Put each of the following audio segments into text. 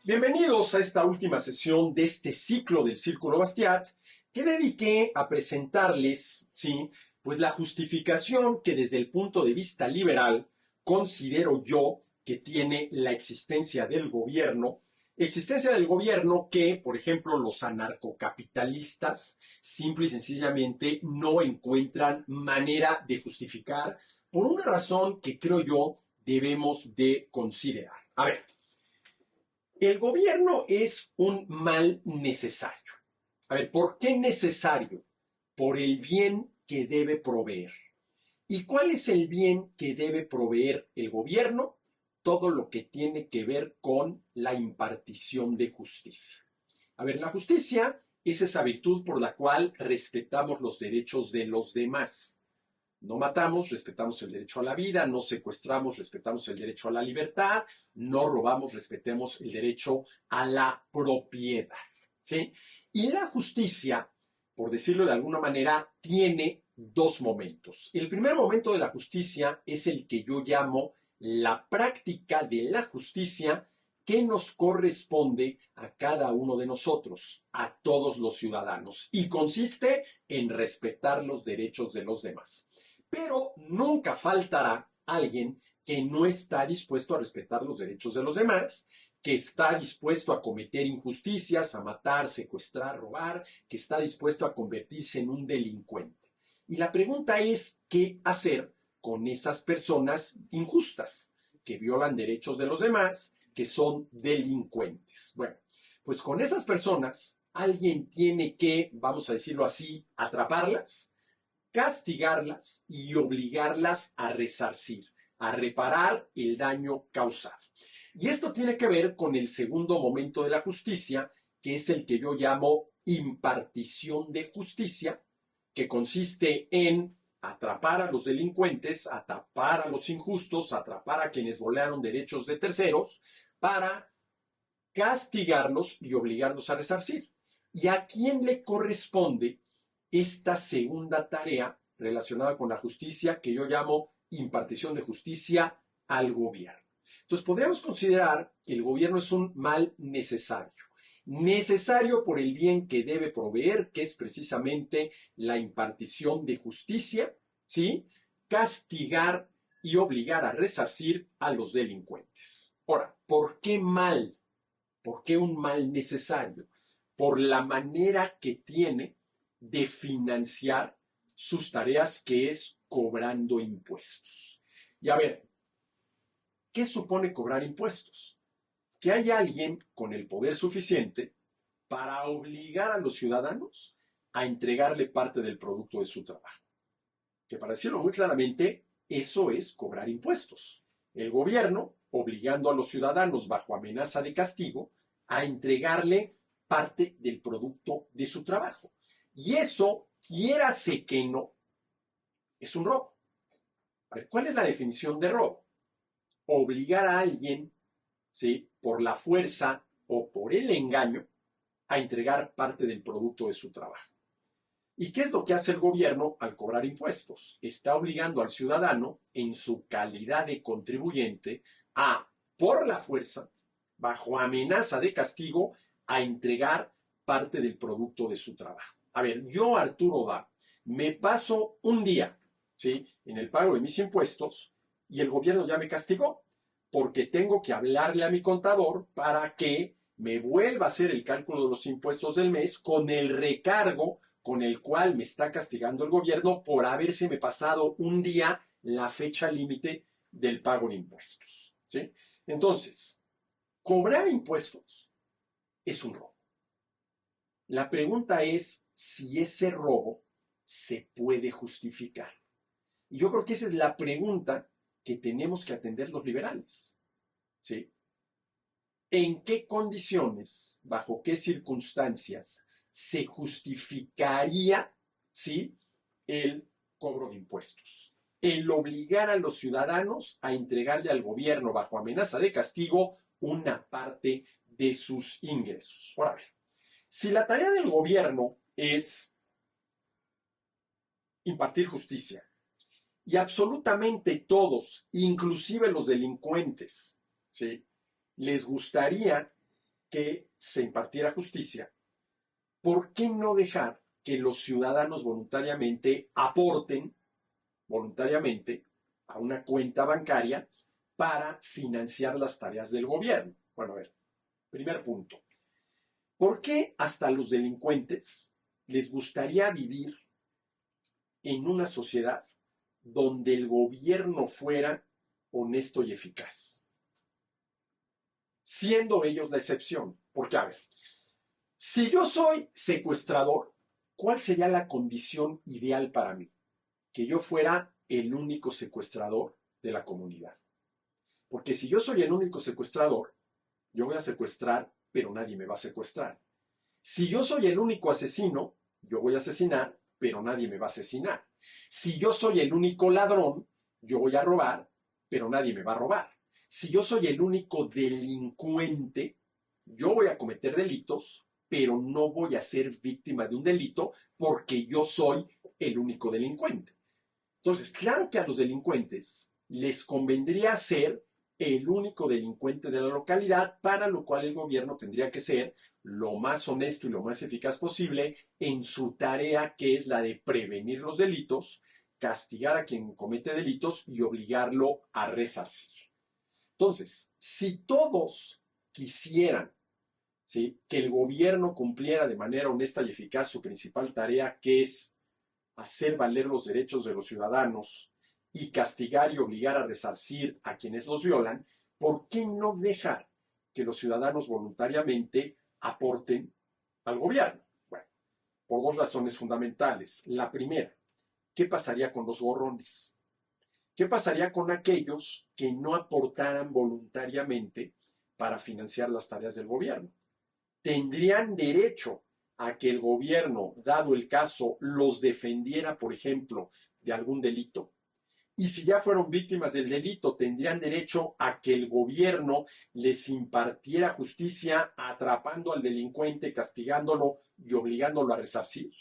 Bienvenidos a esta última sesión de este ciclo del Círculo Bastiat que dediqué a presentarles, sí, pues la justificación que desde el punto de vista liberal considero yo que tiene la existencia del gobierno que, por ejemplo, los anarcocapitalistas simple y sencillamente no encuentran manera de justificar por una razón que creo yo debemos de considerar. A ver, el gobierno es un mal necesario. A ver, ¿por qué necesario? Por el bien que debe proveer. ¿Y cuál es el bien que debe proveer el gobierno? Todo lo que tiene que ver con la impartición de justicia. A ver, la justicia es esa virtud por la cual respetamos los derechos de los demás. No matamos, respetamos el derecho a la vida, no secuestramos, respetamos el derecho a la libertad, no robamos, respetemos el derecho a la propiedad. ¿Sí? Y la justicia, por decirlo de alguna manera, tiene dos momentos. El primer momento de la justicia es el que yo llamo la práctica de la justicia que nos corresponde a cada uno de nosotros, a todos los ciudadanos, y consiste en respetar los derechos de los demás. Pero nunca faltará alguien que no está dispuesto a respetar los derechos de los demás, que está dispuesto a cometer injusticias, a matar, secuestrar, robar, que está dispuesto a convertirse en un delincuente. Y la pregunta es, ¿qué hacer con esas personas injustas, que violan derechos de los demás, que son delincuentes? Bueno, pues con esas personas alguien tiene que, vamos a decirlo así, atraparlas, castigarlas y obligarlas a resarcir, a reparar el daño causado. Y esto tiene que ver con el segundo momento de la justicia, que es el que yo llamo impartición de justicia, que consiste en atrapar a los delincuentes, atrapar a los injustos, atrapar a quienes violaron derechos de terceros, para castigarlos y obligarlos a resarcir. ¿Y a quién le corresponde esta segunda tarea relacionada con la justicia que yo llamo impartición de justicia al gobierno? Entonces podríamos considerar que el gobierno es un mal necesario. Necesario por el bien que debe proveer, que es precisamente la impartición de justicia, ¿sí? Castigar y obligar a resarcir a los delincuentes. Ahora, ¿por qué mal? ¿Por qué un mal necesario? Por la manera que tiene de financiar sus tareas, que es cobrando impuestos. Y a ver, ¿qué supone cobrar impuestos? Que hay alguien con el poder suficiente para obligar a los ciudadanos a entregarle parte del producto de su trabajo. Que para decirlo muy claramente, eso es cobrar impuestos. El gobierno obligando a los ciudadanos bajo amenaza de castigo a entregarle parte del producto de su trabajo. Y eso, quiérase que no, es un robo. A ver, ¿cuál es la definición de robo? Obligar a alguien, ¿sí?, por la fuerza o por el engaño a entregar parte del producto de su trabajo. ¿Y qué es lo que hace el gobierno al cobrar impuestos? Está obligando al ciudadano, en su calidad de contribuyente, a, por la fuerza, bajo amenaza de castigo, a entregar parte del producto de su trabajo. A ver, yo, Arturo Da, me paso un día, ¿sí?, en el pago de mis impuestos y el gobierno ya me castigó porque tengo que hablarle a mi contador para que me vuelva a hacer el cálculo de los impuestos del mes con el recargo con el cual me está castigando el gobierno por habérseme pasado un día la fecha límite del pago de impuestos, ¿sí? Entonces, cobrar impuestos es un robo. La pregunta es si ese robo se puede justificar. Y yo creo que esa es la pregunta que tenemos que atender los liberales, ¿sí? ¿En qué condiciones, bajo qué circunstancias se justificaría, ¿sí?, el cobro de impuestos? El obligar a los ciudadanos a entregarle al gobierno bajo amenaza de castigo una parte de sus ingresos. Ahora, a ver, si la tarea del gobierno es impartir justicia y absolutamente todos, inclusive los delincuentes, ¿sí?, les gustaría que se impartiera justicia, ¿por qué no dejar que los ciudadanos voluntariamente aporten voluntariamente a una cuenta bancaria para financiar las tareas del gobierno? Bueno, a ver, primer punto. ¿Por qué hasta los delincuentes les gustaría vivir en una sociedad donde el gobierno fuera honesto y eficaz, siendo ellos la excepción? Porque, a ver, si yo soy secuestrador, ¿cuál sería la condición ideal para mí? Que yo fuera el único secuestrador de la comunidad. Porque si yo soy el único secuestrador, yo voy a secuestrar, pero nadie me va a secuestrar. Si yo soy el único asesino, yo voy a asesinar, pero nadie me va a asesinar. Si yo soy el único ladrón, yo voy a robar, pero nadie me va a robar. Si yo soy el único delincuente, yo voy a cometer delitos, pero no voy a ser víctima de un delito porque yo soy el único delincuente. Entonces, claro que a los delincuentes les convendría ser el único delincuente de la localidad, para lo cual el gobierno tendría que ser lo más honesto y lo más eficaz posible en su tarea, que es la de prevenir los delitos, castigar a quien comete delitos y obligarlo a resarcir. Entonces, si todos quisieran, ¿sí?, que el gobierno cumpliera de manera honesta y eficaz su principal tarea, que es hacer valer los derechos de los ciudadanos y castigar y obligar a resarcir a quienes los violan, ¿por qué no dejar que los ciudadanos voluntariamente aporten al gobierno? Bueno, por dos razones fundamentales. La primera, ¿qué pasaría con los gorrones? ¿Qué pasaría con aquellos que no aportaran voluntariamente para financiar las tareas del gobierno? ¿Tendrían derecho a que el gobierno, dado el caso, los defendiera, por ejemplo, de algún delito? Y si ya fueron víctimas del delito, ¿tendrían derecho a que el gobierno les impartiera justicia atrapando al delincuente, castigándolo y obligándolo a resarcir?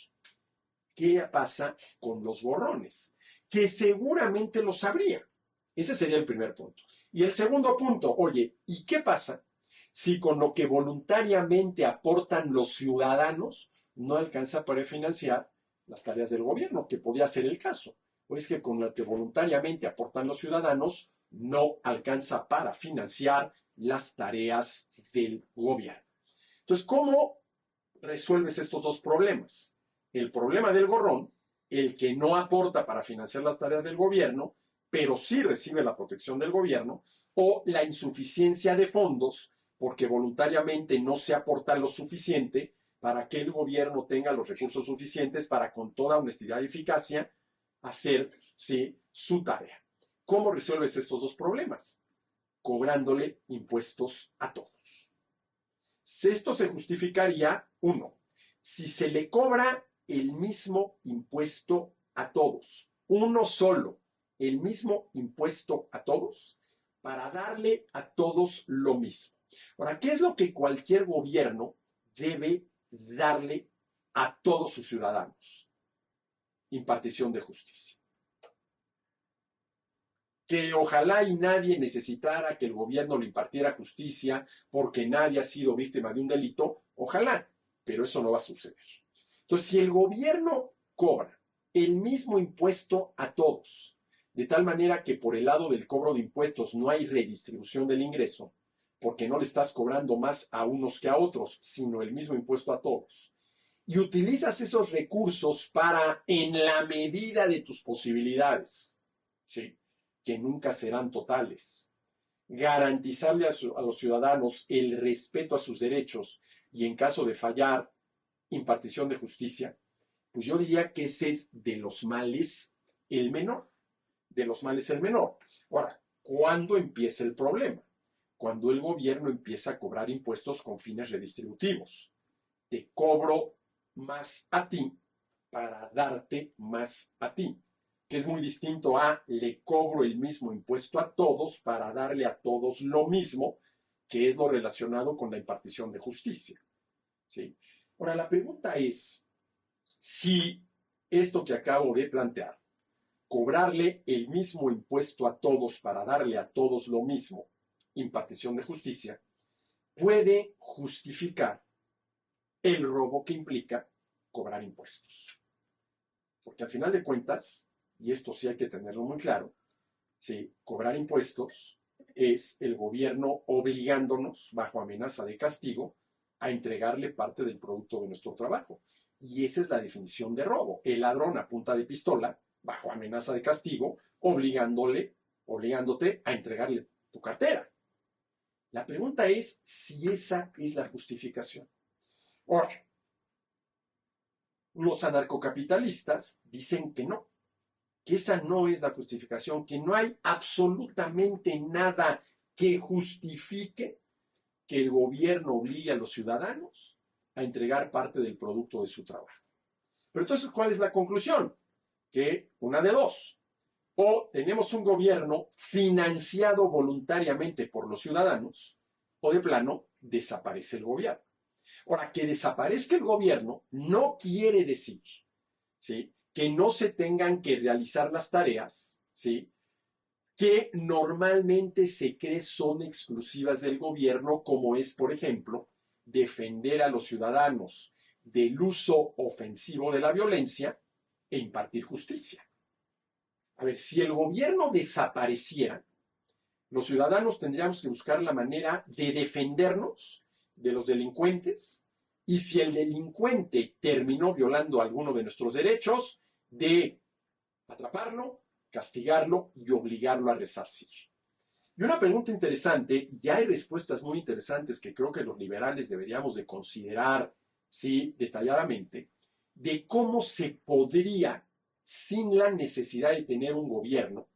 ¿Qué pasa con los gorrones? Que seguramente lo sabría. Ese sería el primer punto. Y el segundo punto, oye, ¿y qué pasa si con lo que voluntariamente aportan los ciudadanos no alcanza para financiar las tareas del gobierno? Que podría ser el caso. O es que con lo que voluntariamente aportan los ciudadanos no alcanza para financiar las tareas del gobierno. Entonces, ¿cómo resuelves estos dos problemas? El problema del gorrón, el que no aporta para financiar las tareas del gobierno, pero sí recibe la protección del gobierno, o la insuficiencia de fondos, porque voluntariamente no se aporta lo suficiente para que el gobierno tenga los recursos suficientes para, con toda honestidad y eficacia, hacer, ¿sí?, su tarea. ¿Cómo resuelves estos dos problemas? Cobrándole impuestos a todos. Esto se justificaría, uno, si se le cobra el mismo impuesto a todos, uno solo, el mismo impuesto a todos, para darle a todos lo mismo. Ahora, ¿qué es lo que cualquier gobierno debe darle a todos sus ciudadanos? Impartición de justicia. Que ojalá y nadie necesitara que el gobierno le impartiera justicia porque nadie ha sido víctima de un delito, ojalá, pero eso no va a suceder. Entonces, si el gobierno cobra el mismo impuesto a todos, de tal manera que por el lado del cobro de impuestos no hay redistribución del ingreso, porque no le estás cobrando más a unos que a otros, sino el mismo impuesto a todos, y utilizas esos recursos para, en la medida de tus posibilidades, ¿sí?, que nunca serán totales, garantizarle a los ciudadanos el respeto a sus derechos y, en caso de fallar, impartición de justicia, pues yo diría que ese es de los males el menor. De los males el menor. Ahora, ¿cuándo empieza el problema? Cuando el gobierno empieza a cobrar impuestos con fines redistributivos. Te cobro más a ti para darte más a ti, que es muy distinto a le cobro el mismo impuesto a todos para darle a todos lo mismo, que es lo relacionado con la impartición de justicia, ¿sí? Ahora, la pregunta es si esto que acabo de plantear, cobrarle el mismo impuesto a todos para darle a todos lo mismo, impartición de justicia, puede justificar el robo que implica cobrar impuestos. Porque al final de cuentas, y esto sí hay que tenerlo muy claro, ¿sí? Cobrar impuestos es el gobierno obligándonos, bajo amenaza de castigo, a entregarle parte del producto de nuestro trabajo. Y esa es la definición de robo. El ladrón a punta de pistola, bajo amenaza de castigo, obligándote a entregarle tu cartera. La pregunta es si esa es la justificación. Ahora, los anarcocapitalistas dicen que esa no es la justificación, que no hay absolutamente nada que justifique que el gobierno obligue a los ciudadanos a entregar parte del producto de su trabajo. Pero entonces, ¿cuál es la conclusión? Que una de dos. O tenemos un gobierno financiado voluntariamente por los ciudadanos, o de plano, desaparece el gobierno. Ahora, que desaparezca el gobierno no quiere decir, ¿sí?, que no se tengan que realizar las tareas, ¿sí?, que normalmente se cree son exclusivas del gobierno, como es, por ejemplo, defender a los ciudadanos del uso ofensivo de la violencia e impartir justicia. A ver, si el gobierno desapareciera, los ciudadanos tendríamos que buscar la manera de defendernos de los delincuentes, y si el delincuente terminó violando alguno de nuestros derechos, de atraparlo, castigarlo y obligarlo a resarcir. Y una pregunta interesante, y hay respuestas muy interesantes que creo que los liberales deberíamos de considerar, sí, detalladamente, de cómo se podría, sin la necesidad de tener un gobierno,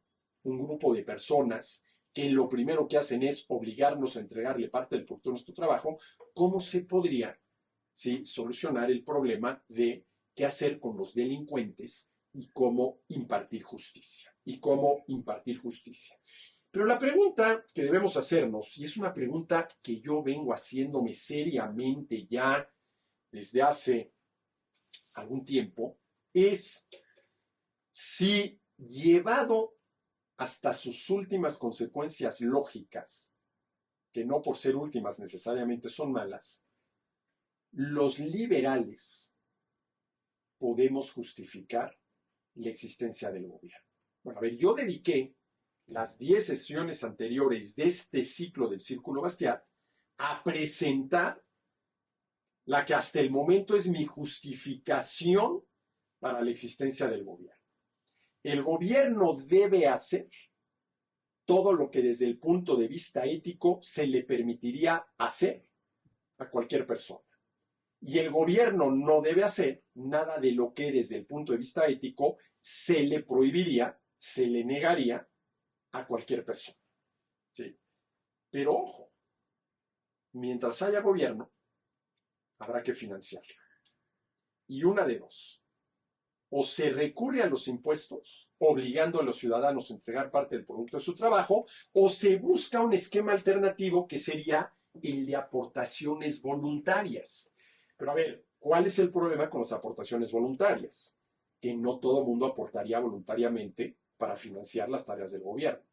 un grupo de personas que lo primero que hacen es obligarnos a entregarle parte del producto de nuestro trabajo, cómo se podría, ¿sí?, solucionar el problema de qué hacer con los delincuentes y cómo impartir justicia. Pero la pregunta que debemos hacernos, y es una pregunta que yo vengo haciéndome seriamente ya desde hace algún tiempo, es si, llevado hasta sus últimas consecuencias lógicas, que no por ser últimas necesariamente son malas, los liberales podemos justificar la existencia del gobierno. Bueno, a ver, yo dediqué las 10 sesiones anteriores de este ciclo del Círculo Bastiat a presentar la que hasta el momento es mi justificación para la existencia del gobierno. El gobierno debe hacer todo lo que desde el punto de vista ético se le permitiría hacer a cualquier persona. Y el gobierno no debe hacer nada de lo que desde el punto de vista ético se le prohibiría, se le negaría a cualquier persona. ¿Sí? Pero ojo, mientras haya gobierno, habrá que financiarlo. Y una de dos. O se recurre a los impuestos, obligando a los ciudadanos a entregar parte del producto de su trabajo, o se busca un esquema alternativo que sería el de aportaciones voluntarias. Pero a ver, ¿cuál es el problema con las aportaciones voluntarias? Que no todo el mundo aportaría voluntariamente para financiar las tareas del gobierno.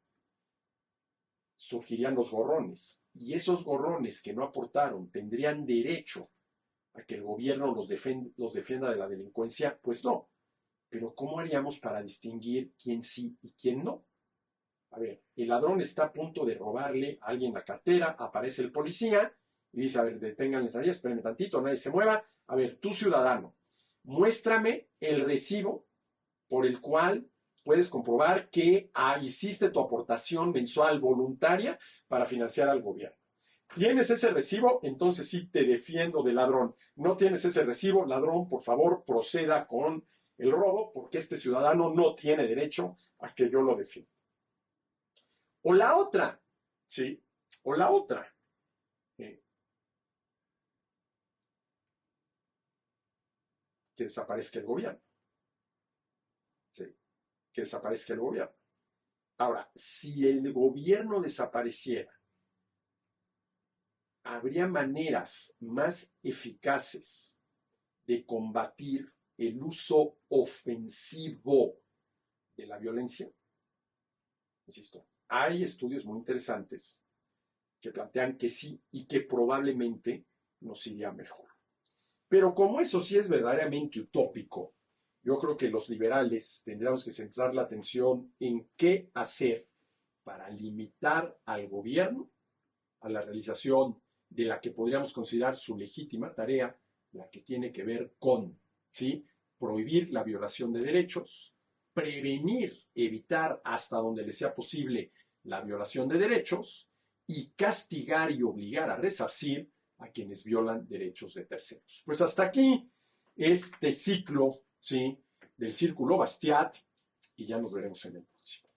Surgirían los gorrones, y esos gorrones que no aportaron tendrían derecho a que el gobierno los defienda de la delincuencia. Pues no. Pero ¿cómo haríamos para distinguir quién sí y quién no? A ver, el ladrón está a punto de robarle a alguien la cartera, aparece el policía y dice, a ver, deténganles ahí, espérenme tantito, nadie se mueva. A ver, tú ciudadano, muéstrame el recibo por el cual puedes comprobar que hiciste tu aportación mensual voluntaria para financiar al gobierno. ¿Tienes ese recibo? Entonces sí te defiendo del ladrón. ¿No tienes ese recibo? Ladrón, por favor, proceda con el robo, porque este ciudadano no tiene derecho a que yo lo defienda. O la otra, ¿sí? O la otra. Que desaparezca el gobierno. ¿Sí? Que desaparezca el gobierno. Ahora, si el gobierno desapareciera, habría maneras más eficaces de combatir el uso ofensivo de la violencia. Insisto, hay estudios muy interesantes que plantean que sí y que probablemente nos iría mejor. Pero como eso sí es verdaderamente utópico, yo creo que los liberales tendríamos que centrar la atención en qué hacer para limitar al gobierno a la realización de la que podríamos considerar su legítima tarea, la que tiene que ver con, ¿sí?, prohibir la violación de derechos, prevenir, evitar hasta donde le sea posible la violación de derechos y castigar y obligar a resarcir a quienes violan derechos de terceros. Pues hasta aquí este ciclo, ¿sí?, del Círculo Bastiat, y ya nos veremos en el próximo.